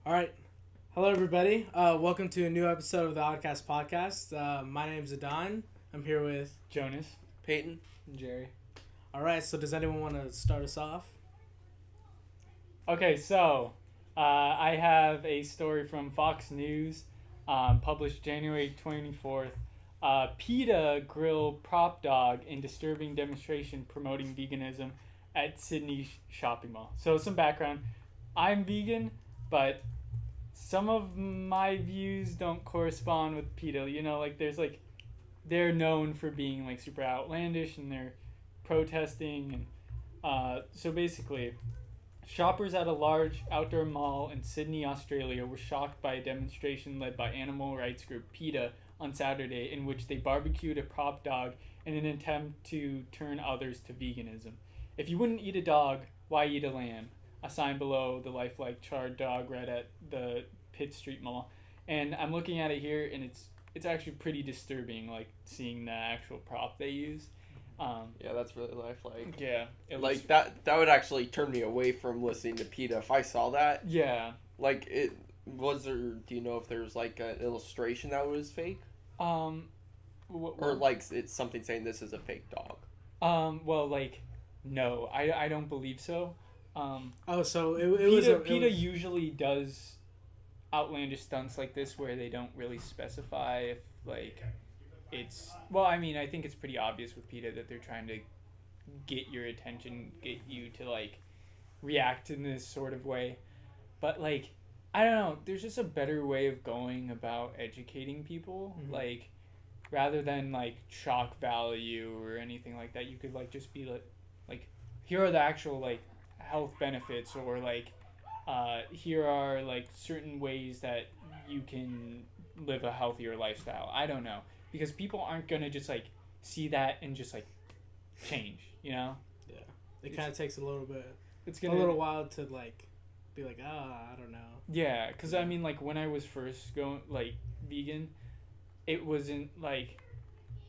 All right. Hello, everybody. Welcome to a new episode of the Oddcast Podcast. My name's Adon. I'm here with Jonas, Peyton, and Jerry. All right. So does anyone want to start us off? Okay, so I have a story from Fox News, published January 24th. PETA grill prop dog in disturbing demonstration promoting veganism at Sydney shopping mall. So some background. I'm vegan, but some of my views don't correspond with PETA. You know, like they're known for being like super outlandish and they're protesting. And so basically, shoppers at a large outdoor mall in Sydney, Australia were shocked by a demonstration led by animal rights group PETA on Saturday in which they barbecued a prop dog in an attempt to turn others to veganism. If you wouldn't eat a dog, why eat a lamb? A sign below the lifelike charred dog read at the Pitt Street Mall. And I'm looking at it here, and it's actually pretty disturbing, like seeing the actual prop they use. Yeah, that's really lifelike. Yeah, like that would actually turn me away from listening to PETA if I saw that. Yeah. Like it was there. Do you know if there's like an illustration that was fake? Or like it's something saying this is a fake dog. Well, like, no, I don't believe so. So PETA usually does outlandish stunts like this where they don't really specify if like it's I think it's pretty obvious with PETA that they're trying to get your attention, get you to like react in this sort of way. But like, I don't know, there's just a better way of going about educating people. Mm-hmm. Like, rather than like shock value or anything like that, you could like just be like here are the actual like health benefits, or like here are like certain ways that you can live a healthier lifestyle. I don't know, because people aren't gonna just like see that and just like change, you know? Yeah, it kind of takes a little bit. It's a little while to like be like, I don't know. Yeah, because I mean, like when I was first going like vegan, it wasn't like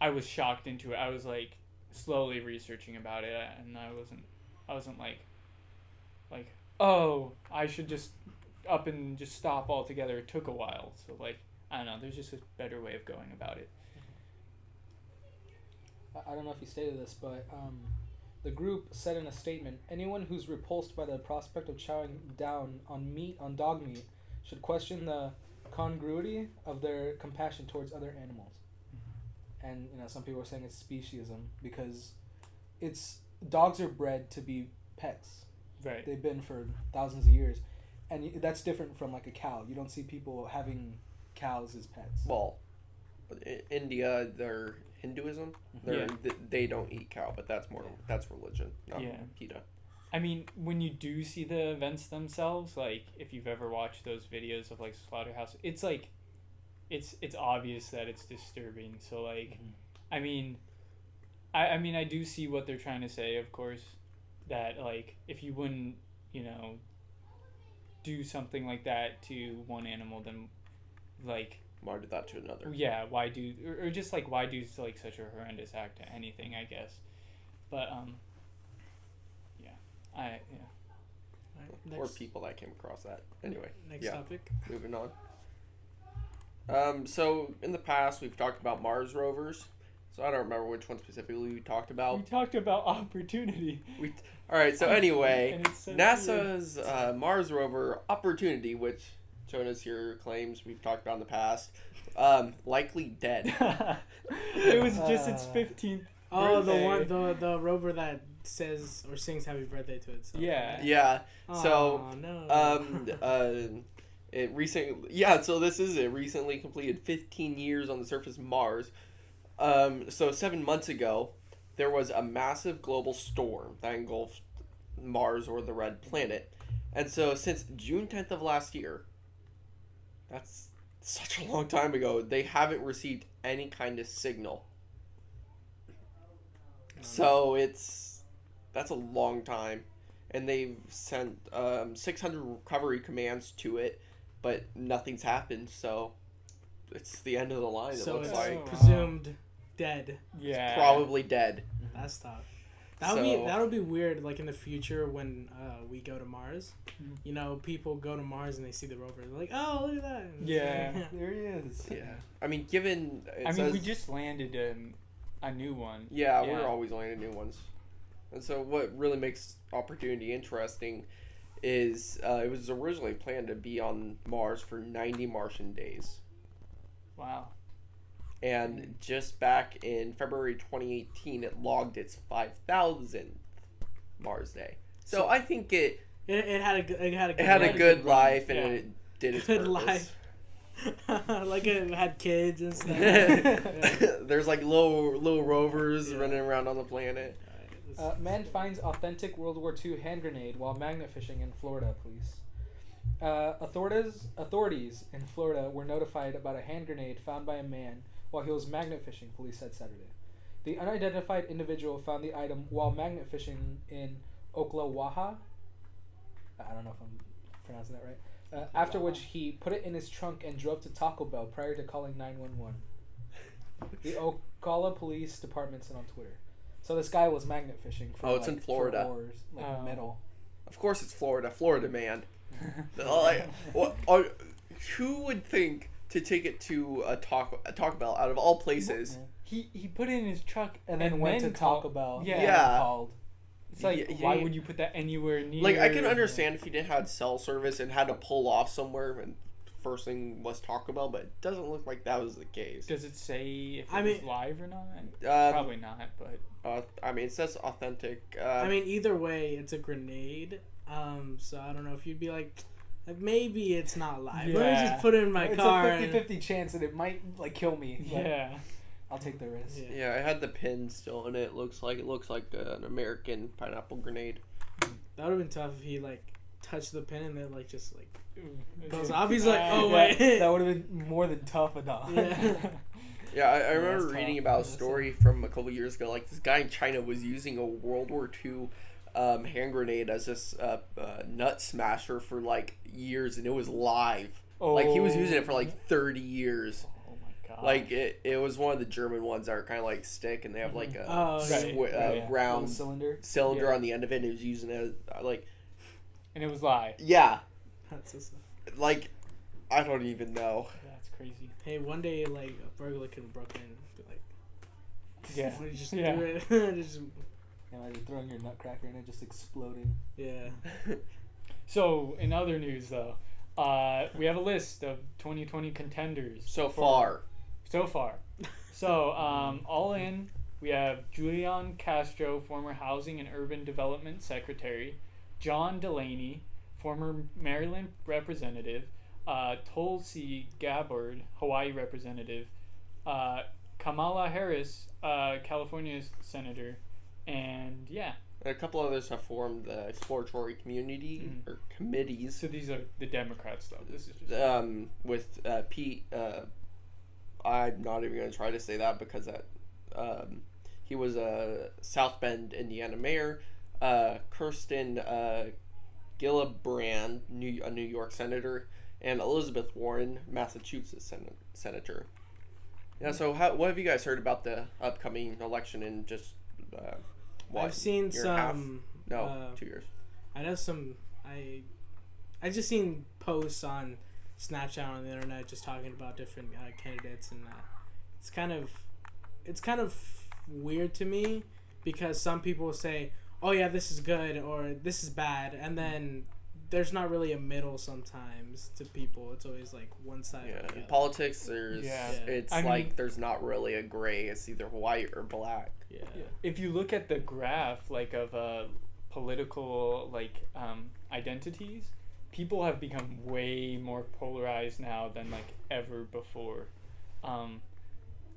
I was shocked into it. I was like slowly researching about it, and I wasn't like oh, I should just up and just stop altogether. It took a while, so like I don't know. There's just a better way of going about it. I don't know if you stated this, but the group said in a statement, anyone who's repulsed by the prospect of chowing down on dog meat should question the congruity of their compassion towards other animals. Mm-hmm. And some people are saying it's speciesism because dogs are bred to be pets. Right. They've been for thousands of years, and that's different from like a cow. You don't see people having cows as pets. Well, India, they're Hinduism. They don't eat cow, but that's religion, not PETA. I mean, when you do see the events themselves, like if you've ever watched those videos of like slaughterhouse, it's like it's obvious that it's disturbing. So like, mm-hmm. I mean I do see what they're trying to say, of course, that like if you wouldn't do something like that to one animal, then like why do that to another? Yeah, why do or just like why do like such a horrendous act to anything, I guess. But or people that came across that. Anyway, next topic. Moving on. So in the past we've talked about Mars rovers. So I don't remember which one specifically we talked about. We talked about Opportunity. All right. So anyway, NASA's Mars rover Opportunity, which Jonas here claims we've talked about in the past, likely dead. It was just its 15th. Oh, birthday. the rover that says or sings "Happy Birthday" to itself. Yeah. Yeah. So it recently. Yeah. So this is it. Recently completed 15 years on the surface of Mars. So 7 months ago, there was a massive global storm that engulfed Mars, or the Red Planet. And so since June 10th of last year, that's such a long time ago, they haven't received any kind of signal. So that's a long time. And they've sent 600 recovery commands to it, but nothing's happened, so it's the end of the line, it looks like. Presumed dead. Yeah. Probably dead. That's tough. That would be weird. Like in the future when we go to Mars, you know, people go to Mars and they see the rover. They're like, oh, look at that. Yeah, there he is. Yeah, I mean, given we just landed a new one. Yeah, we're always landing new ones, and so what really makes Opportunity interesting is it was originally planned to be on Mars for 90 Martian days. Wow. And just back in February 2018, it logged its 5,000th Mars day. So I think it had a good life, and it did its good purpose. Life. Like it had kids and stuff. There's like little rovers running around on the planet. Man finds authentic World War II hand grenade while magnet fishing in Florida. Police. Authorities in Florida were notified about a hand grenade found by a man while he was magnet fishing, police said Saturday. The unidentified individual found the item while magnet fishing in Ocklawaha. I don't know if I'm pronouncing that right. After which he put it in his trunk and drove to Taco Bell prior to calling 911. The Ocala Police Department said on Twitter. So this guy was magnet fishing for it's in Florida. For hours, metal. Of course it's Florida. Florida man. Who would think to take it to a Taco Bell out of all places? He put it in his truck and then went to Taco Bell. Yeah. Called. It's like, why would you put that anywhere near? Like, I can understand if you didn't have cell service and had to pull off somewhere, and first thing was Taco Bell, but it doesn't look like that was the case. Does it say if it was live or not? Probably not, but... I mean, it says authentic. I mean, either way, it's a grenade. So I don't know if you'd be like maybe it's not live. Yeah. Let me just put it in my car. It's a 50-50 chance that it might kill me. Yeah. I'll take the risk. Yeah, I had the pin still in it. It looks like an American pineapple grenade. That would have been tough if he touched the pin and then just goes off. He's like, oh wait. That would have been more than tough enough. Yeah. Yeah, I remember reading about a story from a couple years ago. Like, this guy in China was using a World War II hand grenade as this nut smasher for years, and it was live. He was using it for 30 years. Oh my god! It was one of the German ones that are kind of stick, and they have a round cylinder on the end of it. And he was using it and it was live. Yeah. That's just I don't even know. That's crazy. Hey, one day a burglar could have broken in and be like, yeah, just do it. Just, imagine throwing your nutcracker and it just exploding. Yeah. So, in other news, though, we have a list of 2020 contenders. So far. So, all in, we have Julian Castro, former Housing and Urban Development Secretary, John Delaney, former Maryland Representative, Tulsi Gabbard, Hawaii Representative, Kamala Harris, California's Senator, and a couple others have formed the exploratory community or committees. So these are the Democrats, though. This is just with Pete. I'm not even going to try to say that because that he was a South Bend, Indiana mayor. Kirsten Gillibrand, a New York senator, and Elizabeth Warren, Massachusetts senator. Yeah. So what have you guys heard about the upcoming election in just I've seen some. 2 years. I know some. I just seen posts on Snapchat on the internet just talking about different candidates, and it's kind of weird to me because some people say, "Oh yeah, this is good" or "this is bad," and then there's not really a middle sometimes to people. It's always one side. Yeah, in politics, there's there's not really a gray. It's either white or black. Yeah. If you look at the graph of political identities, people have become way more polarized now than ever before, and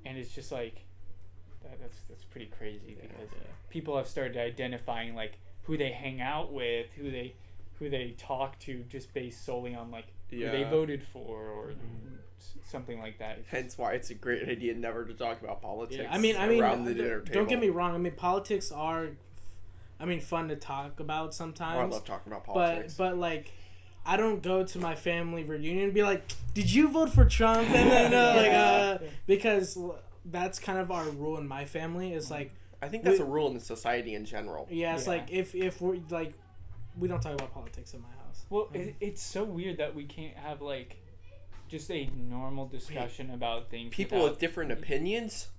it's just that's pretty crazy because people have started identifying who they hang out with, who they talk to, just based solely on who they voted for or something like that. Hence why it's a great idea never to talk about politics. Yeah. I mean, around the dinner table. Don't get me wrong. I mean, politics are, fun to talk about sometimes. I love talking about politics. But I don't go to my family reunion and be like, "Did you vote for Trump?" And then because that's kind of our rule in my family. Is I think that's a rule in society in general. Yeah, it's like if we're like, we don't talk about politics in my house. Well, it's so weird that we can't have like just a normal discussion about things. People with different opinions.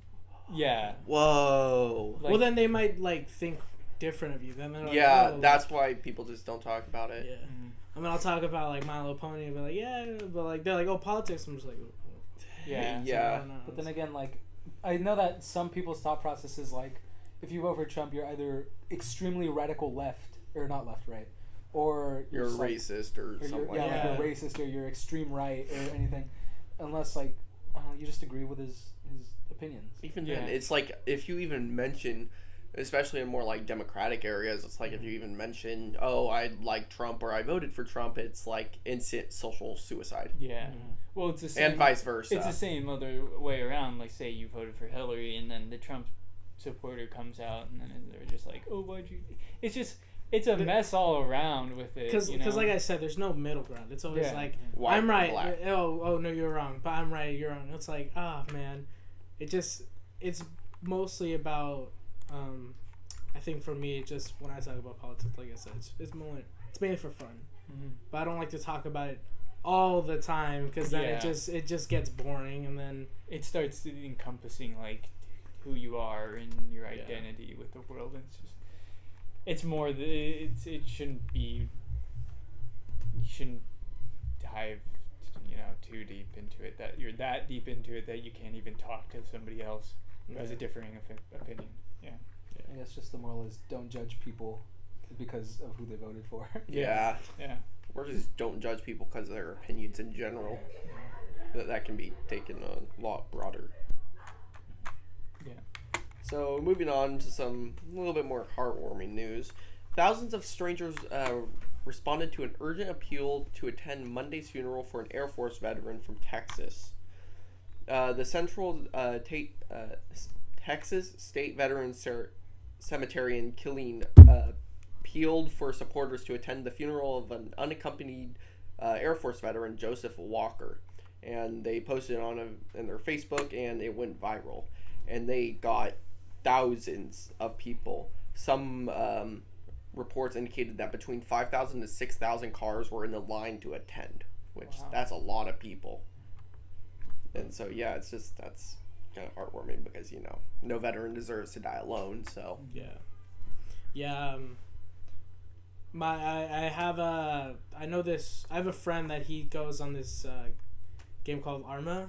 Yeah. Whoa. Well, then they might like think different of you. Then they're like, yeah, oh, that's why people just don't talk about it. Yeah. I mean, I'll talk about like My Little Pony, and be like, yeah, but like they're like, oh, politics. I'm just like, yeah. Yeah. So, But then again, like, I know that some people's thought process is like, if you vote for Trump, you're either extremely radical left, or not left, right, or you're just, racist or something like like that. you're racist or you're extreme right or anything, unless like you just agree with his opinions. Even then, it's like if you even mention, especially in more like democratic areas, it's like if you even mention, oh, I like Trump or I voted for Trump, it's like instant social suicide. Yeah. Well, it's the same. And vice versa. It's the same other way around. Like, say you voted for Hillary, and then the Trump supporter comes out, and then they're just like, "Oh, why'd you?" It's a mess all around with it. Because like I said, there's no middle ground. It's always like, white I'm right. black. Oh no, you're wrong. But I'm right. You're wrong. It's like, man, it's mostly about. I think for me, just when I talk about politics, like I said, it's mainly for fun. Mm-hmm. But I don't like to talk about it all the time because then it just gets boring, and then it starts encompassing like who you are and your identity with the world, and it's more it shouldn't be, you shouldn't dive too deep into it, that you're that deep into it that you can't even talk to somebody else who has a differing opinion. I guess just the moral is don't judge people because of who they voted for. Yeah. Or just don't judge people because of their opinions in general. That can be taken a lot broader. Yeah. So moving on to a little bit more heartwarming news. Thousands of strangers responded to an urgent appeal to attend Monday's funeral for an Air Force veteran from Texas. The Central Texas State Veterans Cemetery in Killeen appealed for supporters to attend the funeral of an unaccompanied Air Force veteran, Joseph Walker. And they posted it in their Facebook, and it went viral. And they got thousands of people. Some reports indicated that between 5,000 to 6,000 cars were in the line to attend, which that's a lot of people. And so, that's kind of heartwarming because, no veteran deserves to die alone, so. Yeah. I have a friend that he goes on this game called Arma.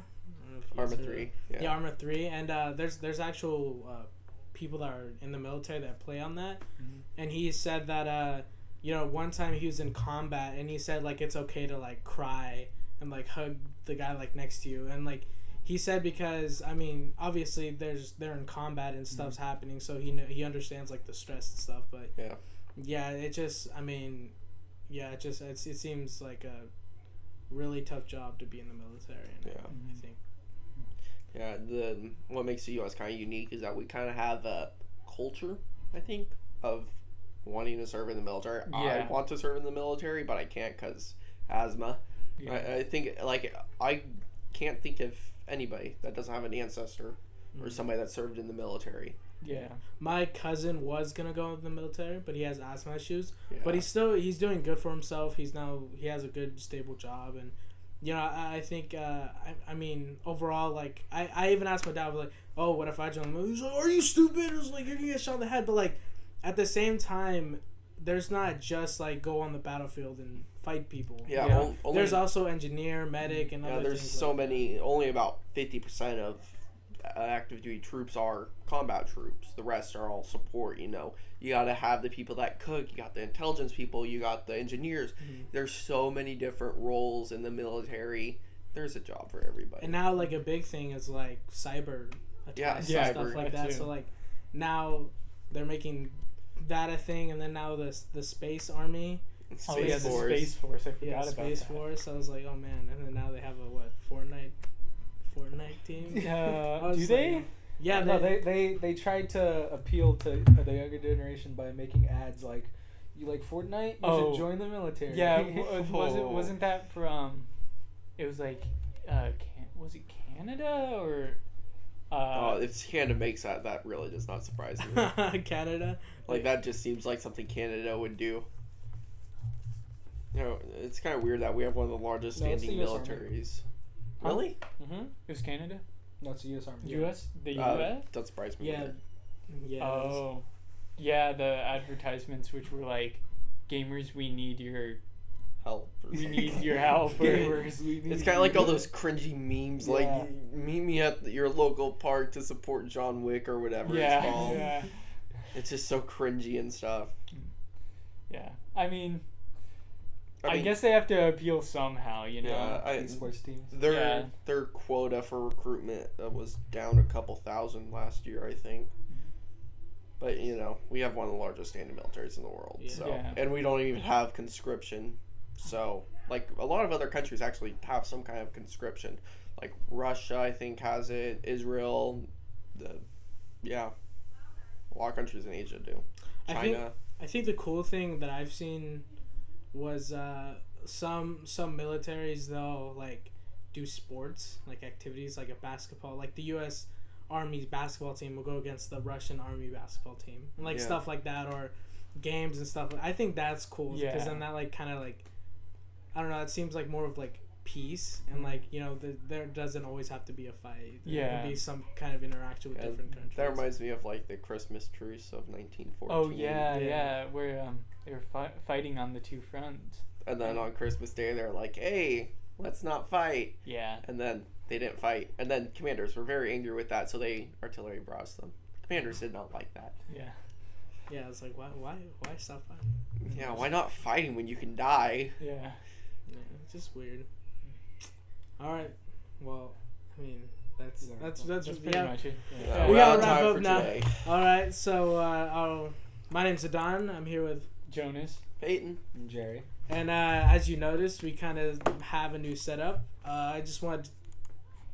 Arma 3. Yeah, Arma 3. And there's actual people that are in the military that play on that. Mm-hmm. And he said that, one time he was in combat and he said, like, it's okay to, like, cry and, like, hug the guy, like, next to you. And, like, he said because, I mean, obviously they're in combat and stuff's happening, so he understands, like, the stress and stuff. But, it seems like a really tough job to be in the military. And I think. Yeah, what makes the U.S. kind of unique is that we kind of have a culture, I think, of wanting to serve in the military. I want to serve in the military, but I can't because asthma. Yeah. I think, like, I can't think of anybody that doesn't have an ancestor or somebody that served in the military. Yeah. My cousin was going to go in the military, but he has asthma issues. Yeah. But he's doing good for himself. He has a good, stable job. And, I think, I mean, overall, like, I even asked my dad, like, oh, what if I join the military? He's like, are you stupid? It was like, you're going to get shot in the head. But, like, at the same time, there's not just, like, go on the battlefield and fight people. Yeah. There's also engineer, medic, and other there's things so like many, only about 50% of active duty troops are combat troops. The rest are all support. You got to have the people that cook, you got the intelligence people, you got the engineers. There's so many different roles in the military. There's a job for everybody. And now, like, a big thing is, like, cyber attacks and stuff like that. So, like, now they're making that a thing, and then now the space army. Space Force. I forgot about Space that. Force. I was like, oh man, and then now they have a Fortnite team. Do they? Yeah, no, they tried to appeal to the younger generation by making ads like, you like Fortnite? You should join the military. Yeah, wasn't that from? It was like, was it Canada or? If Canada makes that really does not surprise me. Canada? Like, that just seems like something Canada would do. You know, it's kind of weird that we have one of the largest standing militaries. Really? Mm-hmm. It was Canada? No, it's the U.S. Army. U.S.? The U.S.? Don't surprise me. Yeah. Yeah. Oh. Yeah, the advertisements which were like, gamers, we need your help. We need your help. It's kind of like all those cringy memes, like, meet me at your local park to support John Wick or whatever it's called. Yeah. It's just so cringy and stuff. Yeah. I mean, I guess they have to appeal somehow, you know. Yeah, sports teams. Their quota for recruitment was down a couple thousand last year, I think. But, you know, we have one of the largest standing militaries in the world. Yeah. So, and we don't even have conscription. So, like, a lot of other countries actually have some kind of conscription. Like, Russia, I think, has it. Israel. A lot of countries in Asia do. China. I think the cool thing that I've seen was some militaries, though, like, do sports, like, activities, like a basketball. Like, the U.S. Army's basketball team will go against the Russian Army basketball team. And, like, stuff like that, or games and stuff. I think that's cool. Because then that, like, kind of, like, I don't know, it seems like more of, like, peace. And, like, you know, there doesn't always have to be a fight. There can be some kind of interaction with different countries. That reminds me of, like, the Christmas truce of 1914. Oh, yeah. Where they were fighting on the two fronts. And then on Christmas Day, they're like, hey, let's not fight. Yeah. And then they didn't fight. And then commanders were very angry with that, so they artillery barraged them. Commanders did not like that. Yeah. Yeah, it's like, why stop fighting? Yeah, why not fighting when you can die? Yeah. Yeah, it's just weird. All right. Well, I mean, that's pretty much it. Yeah. We We're gotta out of wrap time up for now. today. All right. So, my name's Adon. I'm here with Jonas. Peyton. And Jerry. And as you noticed, we kind of have a new setup. I just wanted to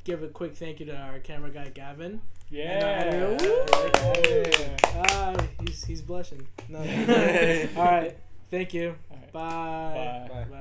give a quick thank you to our camera guy, Gavin. Yeah. He's blushing. No. All right. Thank you. All right. Bye. Bye. Bye.